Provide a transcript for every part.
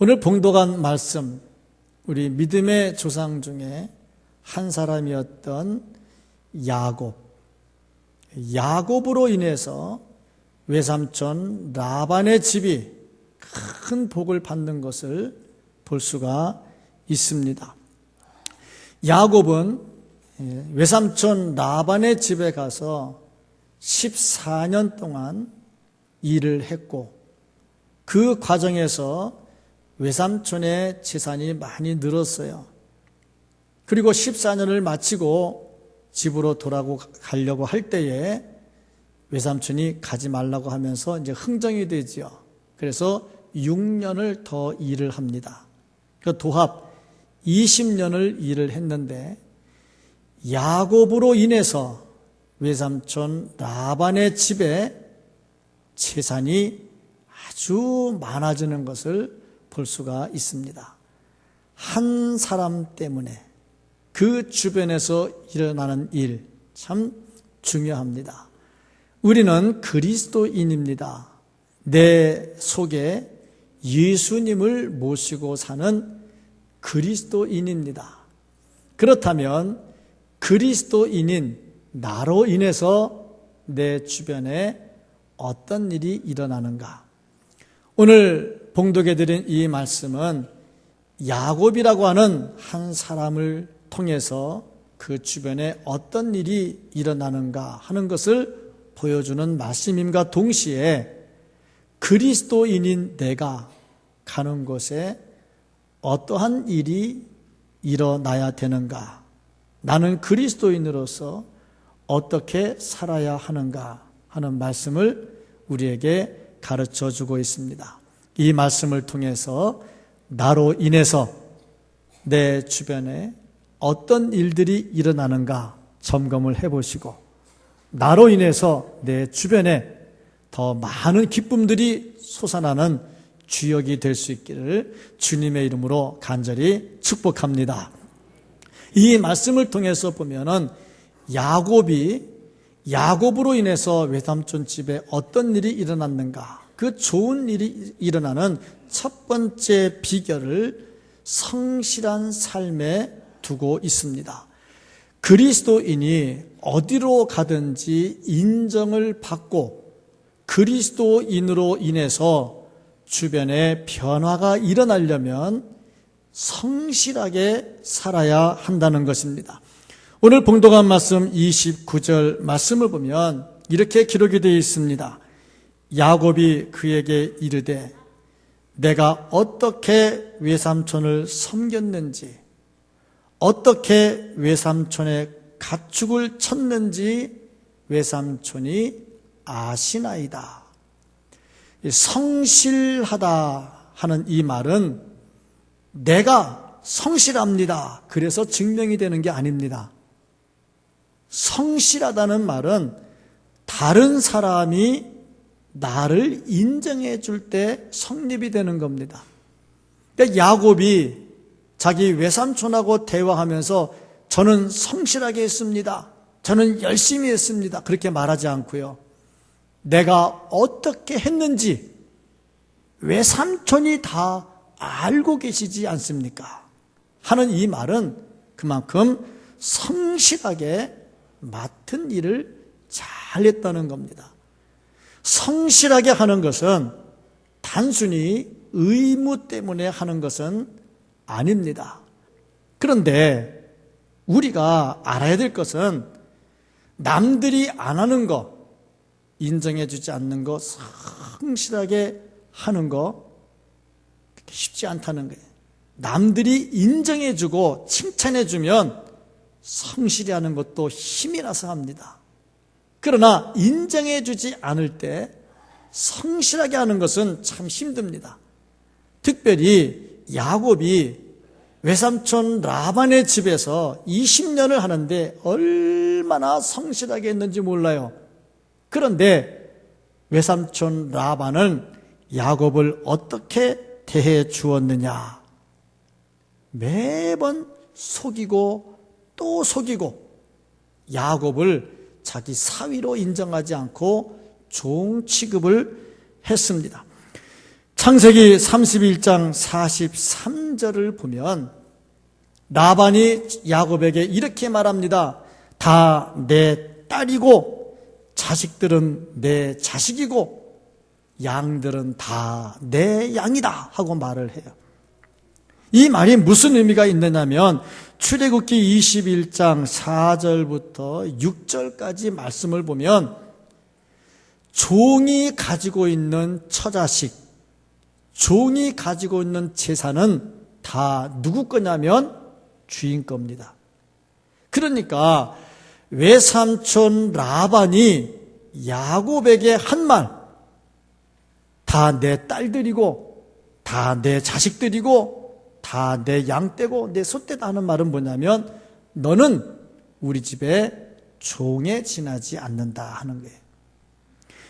오늘 봉독한 말씀, 우리 믿음의 조상 중에 한 사람이었던 야곱으로 인해서 외삼촌 라반의 집이 큰 복을 받는 것을 볼 수가 있습니다. 야곱은 외삼촌 라반의 집에 가서 14년 동안 일을 했고, 그 과정에서 외삼촌의 재산이 많이 늘었어요. 그리고 14년을 마치고 집으로 돌아가려고 할 때에 외삼촌이 가지 말라고 하면서 이제 흥정이 되지요. 그래서 6년을 더 일을 합니다. 그 도합 20년을 일을 했는데, 야곱으로 인해서 외삼촌 라반의 집에 재산이 아주 많아지는 것을 볼 수가 있습니다. 한 사람 때문에 그 주변에서 일어나는 일 참 중요합니다. 우리는 그리스도인입니다. 내 속에 예수님을 모시고 사는 그리스도인입니다. 그렇다면 그리스도인인 나로 인해서 내 주변에 어떤 일이 일어나는가? 오늘 봉독해 드린 이 말씀은 야곱이라고 하는 한 사람을 통해서 그 주변에 어떤 일이 일어나는가 하는 것을 보여주는 말씀임과 동시에 그리스도인인 내가 가는 곳에 어떠한 일이 일어나야 되는가, 나는 그리스도인으로서 어떻게 살아야 하는가 하는 말씀을 우리에게 가르쳐 주고 있습니다. 이 말씀을 통해서 나로 인해서 내 주변에 어떤 일들이 일어나는가 점검을 해보시고, 나로 인해서 내 주변에 더 많은 기쁨들이 솟아나는 주역이 될 수 있기를 주님의 이름으로 간절히 축복합니다. 이 말씀을 통해서 보면은 야곱으로 인해서 외삼촌 집에 어떤 일이 일어났는가, 그 좋은 일이 일어나는 첫 번째 비결을 성실한 삶에 두고 있습니다. 그리스도인이 어디로 가든지 인정을 받고 그리스도인으로 인해서 주변에 변화가 일어나려면 성실하게 살아야 한다는 것입니다. 오늘 봉독한 말씀 29절 말씀을 보면 이렇게 기록이 되어 있습니다. 야곱이 그에게 이르되 내가 어떻게 외삼촌을 섬겼는지, 어떻게 외삼촌의 가축을 쳤는지 외삼촌이 아시나이다. 성실하다 하는 이 말은 내가 성실합니다, 그래서 증명이 되는 게 아닙니다. 성실하다는 말은 다른 사람이 나를 인정해 줄 때 성립이 되는 겁니다. 그러니까 야곱이 자기 외삼촌하고 대화하면서 저는 성실하게 했습니다, 저는 열심히 했습니다, 그렇게 말하지 않고요, 내가 어떻게 했는지 외삼촌이 다 알고 계시지 않습니까? 하는 이 말은 그만큼 성실하게 맡은 일을 잘했다는 겁니다. 성실하게 하는 것은 단순히 의무 때문에 하는 것은 아닙니다. 그런데 우리가 알아야 될 것은 남들이 안 하는 거, 인정해 주지 않는 거 성실하게 하는 거 그렇게 쉽지 않다는 거예요. 남들이 인정해 주고 칭찬해 주면 성실히 하는 것도 힘이 나서 합니다. 그러나 인정해 주지 않을 때 성실하게 하는 것은 참 힘듭니다. 특별히 야곱이 외삼촌 라반의 집에서 20년을 하는데 얼마나 성실하게 했는지 몰라요. 그런데 외삼촌 라반은 야곱을 어떻게 대해 주었느냐? 매번 속이고 또 속이고 야곱을 자기 사위로 인정하지 않고 종 취급을 했습니다. 창세기 31장 43절을 보면 라반이 야곱에게 이렇게 말합니다. 다 내 딸이고 자식들은 내 자식이고 양들은 다 내 양이다 하고 말을 해요. 이 말이 무슨 의미가 있느냐면 출애굽기 21장 4절부터 6절까지 말씀을 보면 종이 가지고 있는 처자식, 종이 가지고 있는 재산은 다 누구 거냐면 주인 겁니다. 그러니까 외삼촌 라반이 야곱에게 한 말, 다 내 딸들이고 다 내 자식들이고 다 내 양떼고 내 소떼다 하는 말은 뭐냐면 너는 우리 집에 종에 지나지 않는다 하는 거예요.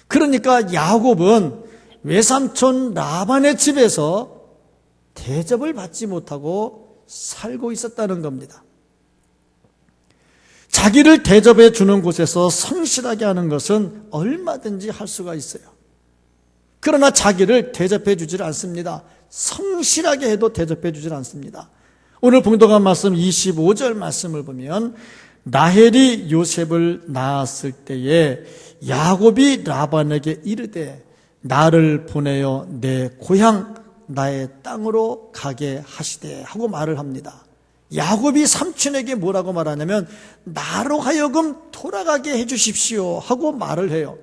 그러니까 야곱은 외삼촌 라반의 집에서 대접을 받지 못하고 살고 있었다는 겁니다. 자기를 대접해 주는 곳에서 성실하게 하는 것은 얼마든지 할 수가 있어요. 그러나 자기를 대접해 주질 않습니다. 성실하게 해도 대접해 주질 않습니다. 오늘 봉독한 말씀 25절 말씀을 보면 라헬이 요셉을 낳았을 때에 야곱이 라반에게 이르되 나를 보내어 내 고향 나의 땅으로 가게 하시되 하고 말을 합니다. 야곱이 삼촌에게 뭐라고 말하냐면 나로 하여금 돌아가게 해 주십시오 하고 말을 해요.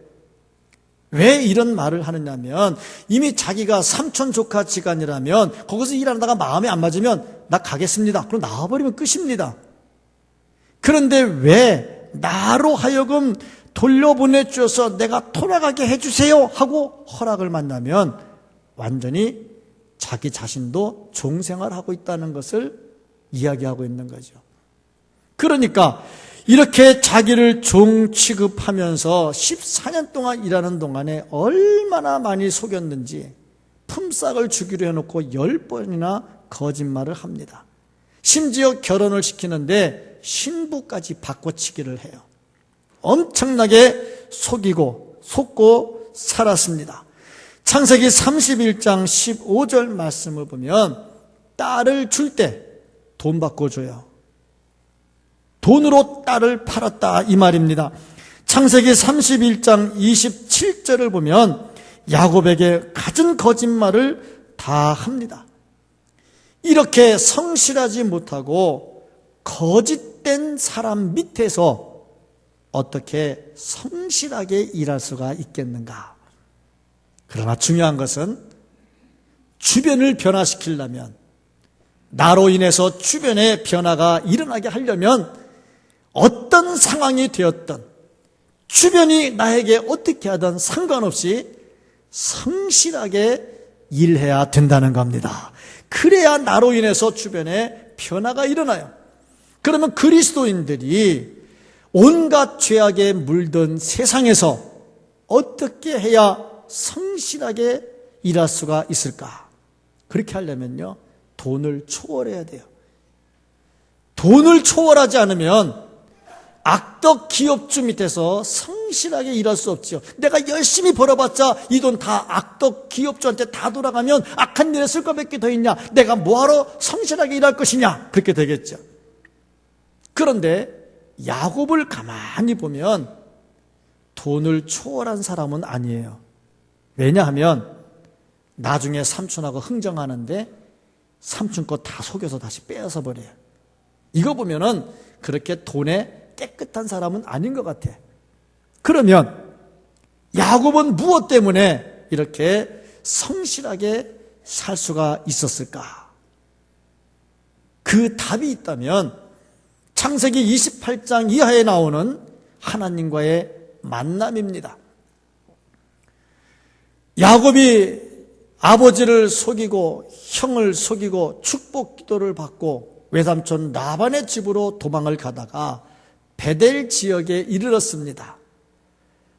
왜 이런 말을 하느냐면 이미 자기가 삼촌 조카 지간이라면 거기서 일하다가 마음에 안 맞으면 나 가겠습니다. 그럼 나와버리면 끝입니다. 그런데 왜 나로 하여금 돌려보내주셔서 내가 돌아가게 해주세요 하고 허락을 만나면 완전히 자기 자신도 종생활하고 있다는 것을 이야기하고 있는 거죠. 그러니까 이렇게 자기를 종 취급하면서 14년 동안 일하는 동안에 얼마나 많이 속였는지 품삯을 주기로 해놓고 10번이나 거짓말을 합니다. 심지어 결혼을 시키는데 신부까지 바꿔치기를 해요. 엄청나게 속고 살았습니다. 창세기 31장 15절 말씀을 보면 딸을 줄 때 돈 바꿔줘요. 돈으로 딸을 팔았다 이 말입니다. 창세기 31장 27절을 보면 야곱에게 갖은 거짓말을 다 합니다. 이렇게 성실하지 못하고 거짓된 사람 밑에서 어떻게 성실하게 일할 수가 있겠는가? 그러나 중요한 것은 주변을 변화시키려면 나로 인해서 주변에 변화가 일어나게 하려면 어떤 상황이 되었든 주변이 나에게 어떻게 하든 상관없이 성실하게 일해야 된다는 겁니다. 그래야 나로 인해서 주변에 변화가 일어나요. 그러면 그리스도인들이 온갖 죄악에 물든 세상에서 어떻게 해야 성실하게 일할 수가 있을까? 그렇게 하려면요, 돈을 초월해야 돼요. 돈을 초월하지 않으면 악덕 기업주 밑에서 성실하게 일할 수 없지요. 내가 열심히 벌어봤자 이 돈 다 악덕 기업주한테 다 돌아가면 악한 일에 쓸 것밖에 더 있냐? 내가 뭐하러 성실하게 일할 것이냐? 그렇게 되겠죠. 그런데 야곱을 가만히 보면 돈을 초월한 사람은 아니에요. 왜냐하면 나중에 삼촌하고 흥정하는데 삼촌 거 다 속여서 다시 빼앗아 버려요. 이거 보면은 그렇게 돈에 깨끗한 사람은 아닌 것 같아. 그러면 야곱은 무엇 때문에 이렇게 성실하게 살 수가 있었을까? 그 답이 있다면 창세기 28장 이하에 나오는 하나님과의 만남입니다. 야곱이 아버지를 속이고 형을 속이고 축복 기도를 받고 외삼촌 라반의 집으로 도망을 가다가 베델 지역에 이르렀습니다.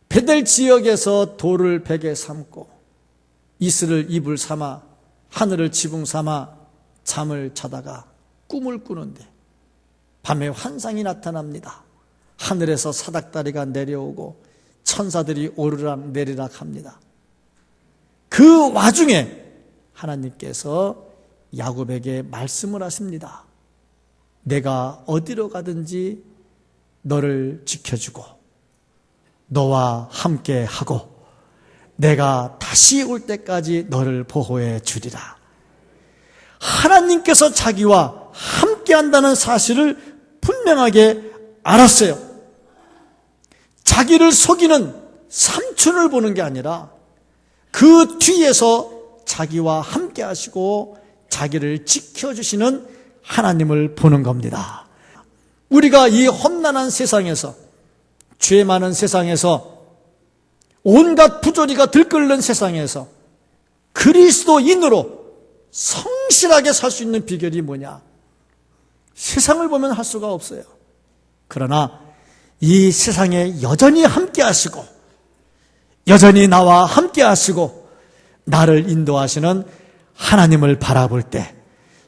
베델 지역에서 돌을 베개 삼고 이슬을 이불 삼아 하늘을 지붕 삼아 잠을 자다가 꿈을 꾸는데 밤에 환상이 나타납니다. 하늘에서 사닥다리가 내려오고 천사들이 오르락 내리락 합니다. 그 와중에 하나님께서 야곱에게 말씀을 하십니다. 내가 어디로 가든지 너를 지켜주고 너와 함께 하고 내가 다시 올 때까지 너를 보호해 주리라. 하나님께서 자기와 함께 한다는 사실을 분명하게 알았어요. 자기를 속이는 삼촌을 보는 게 아니라 그 뒤에서 자기와 함께 하시고 자기를 지켜주시는 하나님을 보는 겁니다. 우리가 이 험난한 세상에서, 죄 많은 세상에서, 온갖 부조리가 들끓는 세상에서 그리스도인으로 성실하게 살 수 있는 비결이 뭐냐? 세상을 보면 할 수가 없어요. 그러나 이 세상에 여전히 함께 하시고 여전히 나와 함께 하시고 나를 인도하시는 하나님을 바라볼 때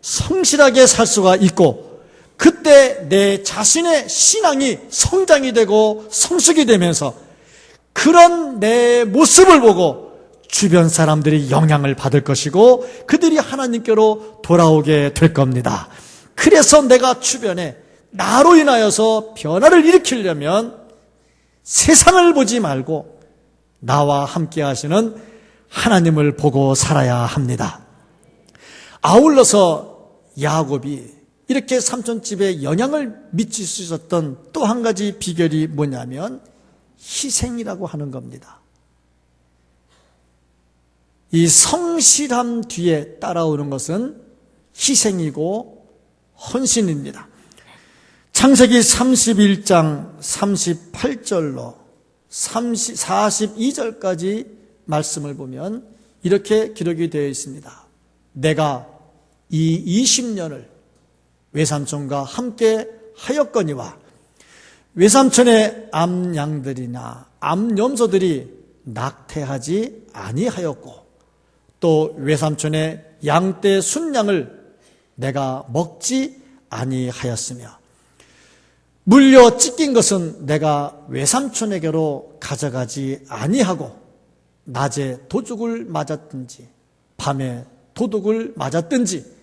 성실하게 살 수가 있고, 그때 내 자신의 신앙이 성장이 되고 성숙이 되면서 그런 내 모습을 보고 주변 사람들이 영향을 받을 것이고 그들이 하나님께로 돌아오게 될 겁니다. 그래서 내가 주변에 나로 인하여서 변화를 일으키려면 세상을 보지 말고 나와 함께 하시는 하나님을 보고 살아야 합니다. 아울러서 야곱이 이렇게 삼촌집에 영향을 미칠 수 있었던 또 한 가지 비결이 뭐냐면 희생이라고 하는 겁니다. 이 성실함 뒤에 따라오는 것은 희생이고 헌신입니다. 창세기 31장 38절로 42절까지 말씀을 보면 이렇게 기록이 되어 있습니다. 내가 이 20년을 외삼촌과 함께 하였거니와 외삼촌의 암양들이나 암염소들이 낙태하지 아니하였고 또 외삼촌의 양떼 순양을 내가 먹지 아니하였으며 물려 찢긴 것은 내가 외삼촌에게로 가져가지 아니하고 낮에 도둑을 맞았든지 밤에 도둑을 맞았든지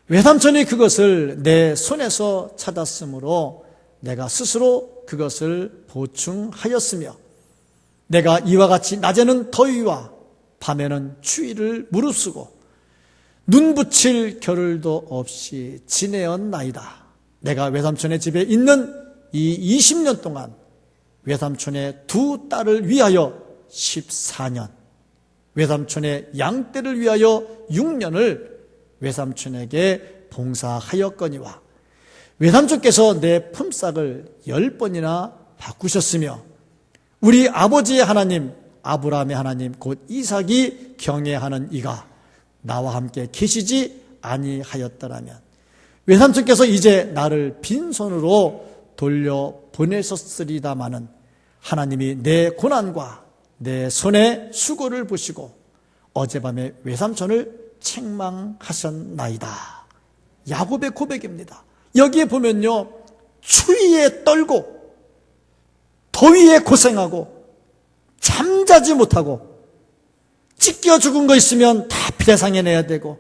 외삼촌이 그것을 내 손에서 찾았으므로 내가 스스로 그것을 보충하였으며 내가 이와 같이 낮에는 더위와 밤에는 추위를 무릅쓰고 눈 붙일 겨를도 없이 지내었나이다. 내가 외삼촌의 집에 있는 이 20년 동안 외삼촌의 두 딸을 위하여 14년, 외삼촌의 양떼를 위하여 6년을 외삼촌에게 봉사하였거니와 외삼촌께서 내 품삯을 10번이나 바꾸셨으며 우리 아버지의 하나님 아브라함의 하나님 곧 이삭이 경외하는 이가 나와 함께 계시지 아니하였더라면 외삼촌께서 이제 나를 빈손으로 돌려 보내셨으리다마는 하나님이 내 고난과 내 손의 수고를 보시고 어젯밤에 외삼촌을 책망하셨나이다. 야곱의 고백입니다. 여기에 보면요, 추위에 떨고 더위에 고생하고 잠자지 못하고 찢겨 죽은 거 있으면 다 배상해내야 되고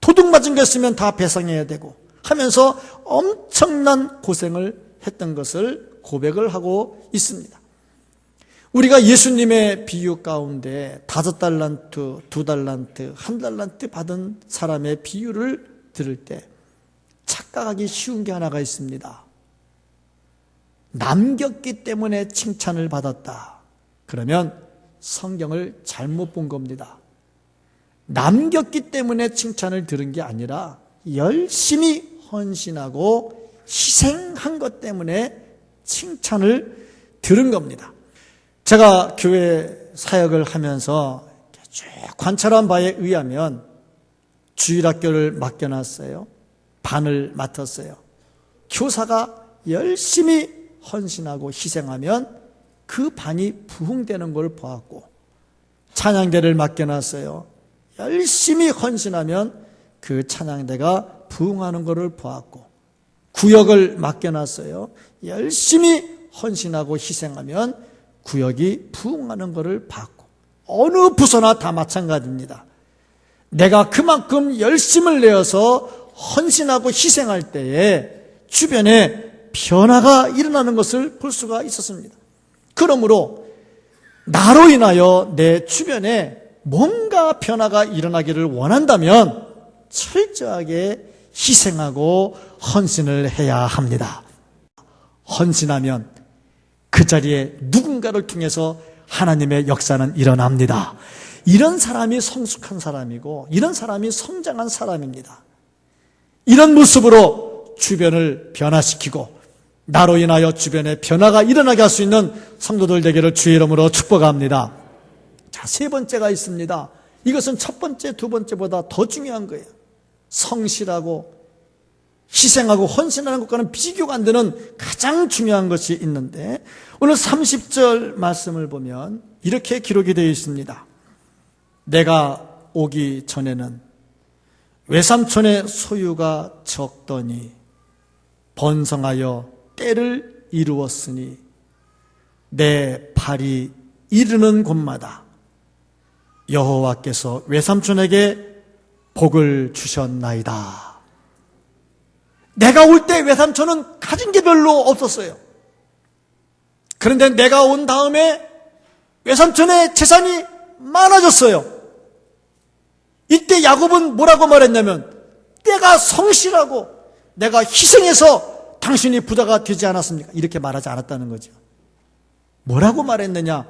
도둑 맞은 거 있으면 다 배상해야 되고 하면서 엄청난 고생을 했던 것을 고백을 하고 있습니다. 우리가 예수님의 비유 가운데 5달란트, 2달란트, 1달란트 받은 사람의 비유를 들을 때 착각하기 쉬운 게 하나가 있습니다. 남겼기 때문에 칭찬을 받았다. 그러면 성경을 잘못 본 겁니다. 남겼기 때문에 칭찬을 들은 게 아니라 열심히 헌신하고 희생한 것 때문에 칭찬을 들은 겁니다. 제가 교회 사역을 하면서 쭉 관찰한 바에 의하면 주일학교를 맡겨놨어요. 반을 맡았어요. 교사가 열심히 헌신하고 희생하면 그 반이 부흥되는 걸 보았고, 찬양대를 맡겨놨어요. 열심히 헌신하면 그 찬양대가 부흥하는 것을 보았고, 구역을 맡겨놨어요. 열심히 헌신하고 희생하면 구역이 부흥하는 것을 봤고, 어느 부서나 다 마찬가지입니다. 내가 그만큼 열심을 내어서 헌신하고 희생할 때에 주변에 변화가 일어나는 것을 볼 수가 있었습니다. 그러므로 나로 인하여 내 주변에 뭔가 변화가 일어나기를 원한다면 철저하게 희생하고 헌신을 해야 합니다. 헌신하면 그 자리에 누군가를 통해서 하나님의 역사는 일어납니다. 이런 사람이 성숙한 사람이고 이런 사람이 성장한 사람입니다. 이런 모습으로 주변을 변화시키고 나로 인하여 주변에 변화가 일어나게 할 수 있는 성도들 되기를 주의 이름으로 축복합니다. 자, 세 번째가 있습니다. 이것은 첫 번째, 두 번째보다 더 중요한 거예요. 성실하고 희생하고 헌신하는 것과는 비교가 안 되는 가장 중요한 것이 있는데 오늘 30절 말씀을 보면 이렇게 기록이 되어 있습니다. 내가 오기 전에는 외삼촌의 소유가 적더니 번성하여 때를 이루었으니 내 발이 이르는 곳마다 여호와께서 외삼촌에게 복을 주셨나이다. 내가 올 때 외삼촌은 가진 게 별로 없었어요. 그런데 내가 온 다음에 외삼촌의 재산이 많아졌어요. 이때 야곱은 뭐라고 말했냐면 내가 성실하고 내가 희생해서 당신이 부자가 되지 않았습니까? 이렇게 말하지 않았다는 거죠. 뭐라고 말했느냐?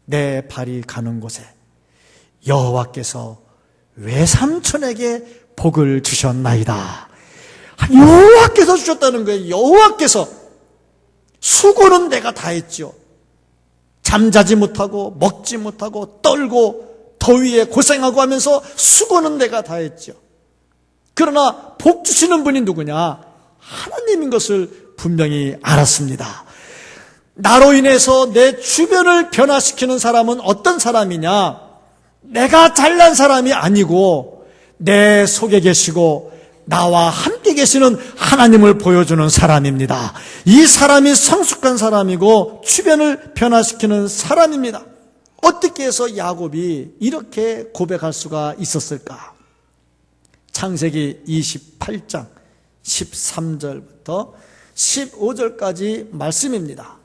내 발이 가는 곳에 여호와께서 외삼촌에게 복을 주셨나이다. 여호와께서 주셨다는 거예요. 여호와께서. 수고는 내가 다 했죠. 잠자지 못하고 먹지 못하고 떨고 더위에 고생하고 하면서 수고는 내가 다 했죠. 그러나 복 주시는 분이 누구냐? 하나님인 것을 분명히 알았습니다. 나로 인해서 내 주변을 변화시키는 사람은 어떤 사람이냐? 내가 잘난 사람이 아니고 내 속에 계시고 나와 함께 계시는 하나님을 보여주는 사람입니다. 이 사람이 성숙한 사람이고 주변을 변화시키는 사람입니다. 어떻게 해서 야곱이 이렇게 고백할 수가 있었을까? 창세기 28장 13절부터 15절까지 말씀입니다.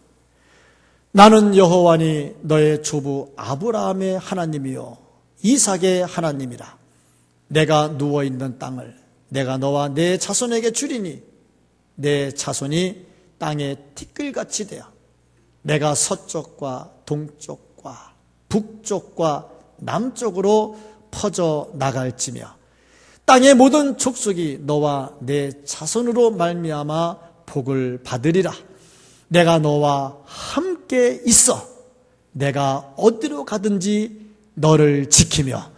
나는 여호와니 너의 조부 아브라함의 하나님이요 이삭의 하나님이라. 내가 누워있는 땅을 내가 너와 내 자손에게 주리니 내 자손이 땅의 티끌같이 되어 내가 서쪽과 동쪽과 북쪽과 남쪽으로 퍼져 나갈지며 땅의 모든 족속이 너와 내 자손으로 말미암아 복을 받으리라. 내가 너와 함께 있어 내가 어디로 가든지 너를 지키며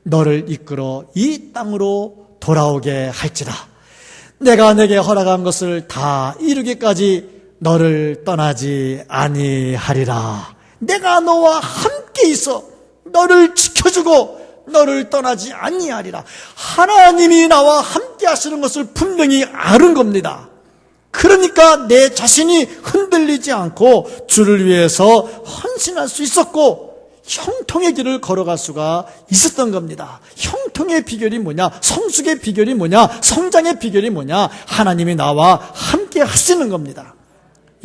너를 이끌어 이 땅으로 돌아오게 할지라. 내가 내게 허락한 것을 다 이루기까지 너를 떠나지 아니하리라. 내가 너와 함께 있어 너를 지켜주고 너를 떠나지 아니하리라. 하나님이 나와 함께 하시는 것을 분명히 아는 겁니다. 그러니까 내 자신이 흔들리지 않고 주를 위해서 헌신할 수 있었고 형통의 길을 걸어갈 수가 있었던 겁니다. 형통의 비결이 뭐냐? 성숙의 비결이 뭐냐? 성장의 비결이 뭐냐? 하나님이 나와 함께 하시는 겁니다.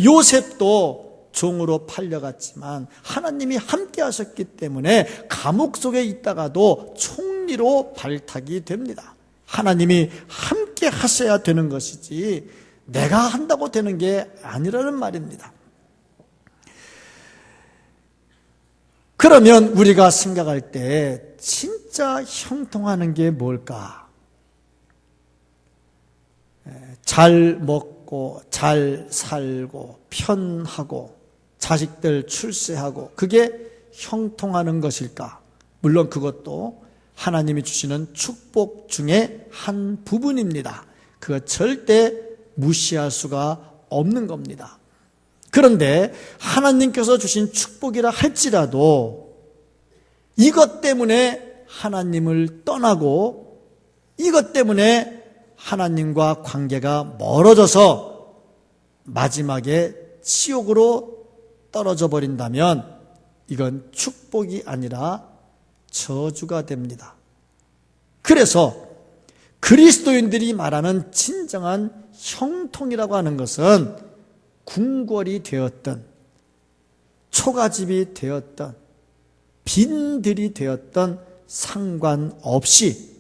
요셉도 종으로 팔려갔지만 하나님이 함께 하셨기 때문에 감옥 속에 있다가도 총리로 발탁이 됩니다. 하나님이 함께 하셔야 되는 것이지 내가 한다고 되는 게 아니라는 말입니다. 그러면 우리가 생각할 때 진짜 형통하는 게 뭘까? 잘 먹고 잘 살고 편하고 자식들 출세하고 그게 형통하는 것일까? 물론 그것도 하나님이 주시는 축복 중에 한 부분입니다. 그거 절대 무시할 수가 없는 겁니다. 그런데 하나님께서 주신 축복이라 할지라도 이것 때문에 하나님을 떠나고 이것 때문에 하나님과 관계가 멀어져서 마지막에 지옥으로 떨어져 버린다면 이건 축복이 아니라 저주가 됩니다. 그래서 그리스도인들이 말하는 진정한 형통이라고 하는 것은 궁궐이 되었던, 초가집이 되었던, 빈들이 되었던 상관없이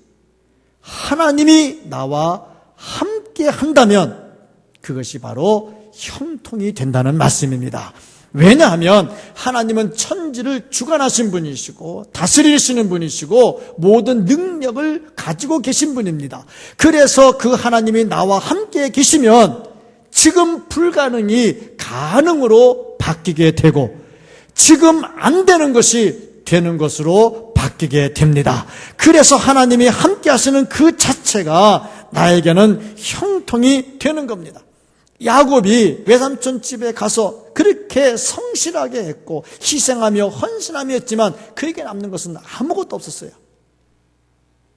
하나님이 나와 함께 한다면 그것이 바로 형통이 된다는 말씀입니다. 왜냐하면 하나님은 천지를 주관하신 분이시고 다스리시는 분이시고 모든 능력을 가지고 계신 분입니다. 그래서 그 하나님이 나와 함께 계시면 지금 불가능이 가능으로 바뀌게 되고 지금 안 되는 것이 되는 것으로 바뀌게 됩니다. 그래서 하나님이 함께 하시는 그 자체가 나에게는 형통이 되는 겁니다. 야곱이 외삼촌 집에 가서 그렇게 성실하게 했고 희생하며 헌신하며 했지만 그에게 남는 것은 아무것도 없었어요.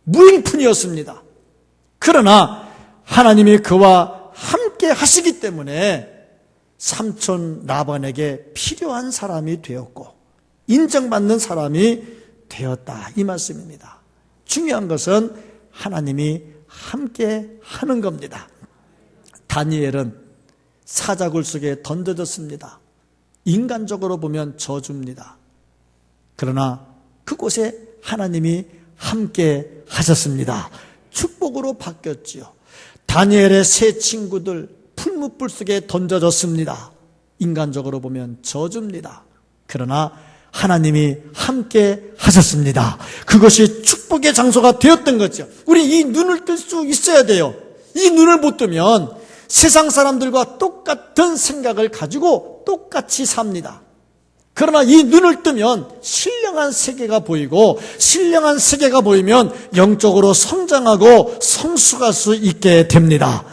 무일푼이었습니다. 그러나 하나님이 그와 함께 하시기 때문에 삼촌 라반에게 필요한 사람이 되었고 인정받는 사람이 되었다, 이 말씀입니다. 중요한 것은 하나님이 함께 하는 겁니다. 다니엘은 사자굴 속에 던져졌습니다. 인간적으로 보면 저주입니다. 그러나 그곳에 하나님이 함께 하셨습니다. 축복으로 바뀌었지요. 다니엘의 세 친구들 풀무불 속에 던져졌습니다. 인간적으로 보면 저주입니다. 그러나 하나님이 함께 하셨습니다. 그것이 축복의 장소가 되었던 거죠. 우리 이 눈을 뜰 수 있어야 돼요. 이 눈을 못 뜨면 세상 사람들과 똑같은 생각을 가지고 똑같이 삽니다. 그러나 이 눈을 뜨면 신령한 세계가 보이고 신령한 세계가 보이면 영적으로 성장하고 성숙할 수 있게 됩니다.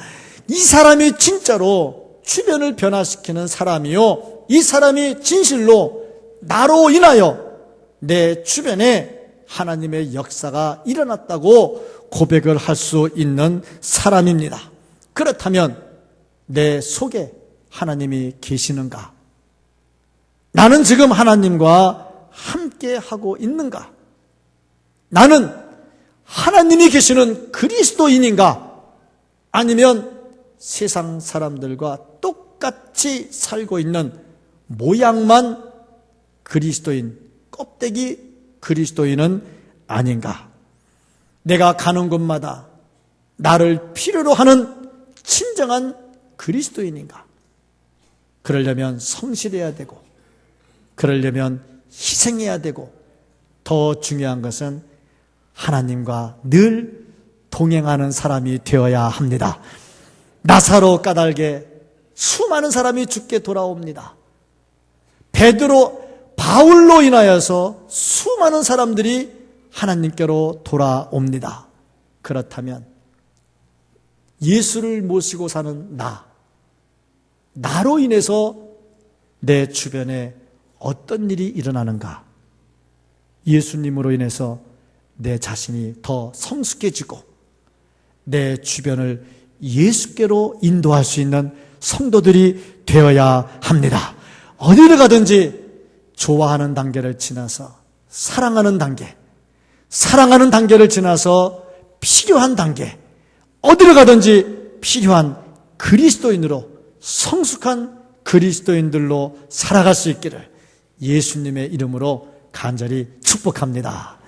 이 사람이 진짜로 주변을 변화시키는 사람이요, 이 사람이 진실로 나로 인하여 내 주변에 하나님의 역사가 일어났다고 고백을 할 수 있는 사람입니다. 그렇다면 내 속에 하나님이 계시는가? 나는 지금 하나님과 함께 하고 있는가? 나는 하나님이 계시는 그리스도인인가? 아니면 세상 사람들과 똑같이 살고 있는 모양만 그리스도인, 껍데기 그리스도인은 아닌가? 내가 가는 곳마다 나를 필요로 하는 진정한 그리스도인인가? 그러려면 성실해야 되고 그러려면 희생해야 되고 더 중요한 것은 하나님과 늘 동행하는 사람이 되어야 합니다. 나사로 까닭에 수많은 사람이 죽게 돌아옵니다. 바울로 인하여서 수많은 사람들이 하나님께로 돌아옵니다. 그렇다면 예수를 모시고 사는 나로 인해서 내 주변에 어떤 일이 일어나는가? 예수님으로 인해서 내 자신이 더 성숙해지고 내 주변을 예수께로 인도할 수 있는 성도들이 되어야 합니다. 어디를 가든지 좋아하는 단계를 지나서 사랑하는 단계를 지나서 필요한 단계, 어디를 가든지 필요한 그리스도인으로, 성숙한 그리스도인들로 살아갈 수 있기를 예수님의 이름으로 간절히 축복합니다.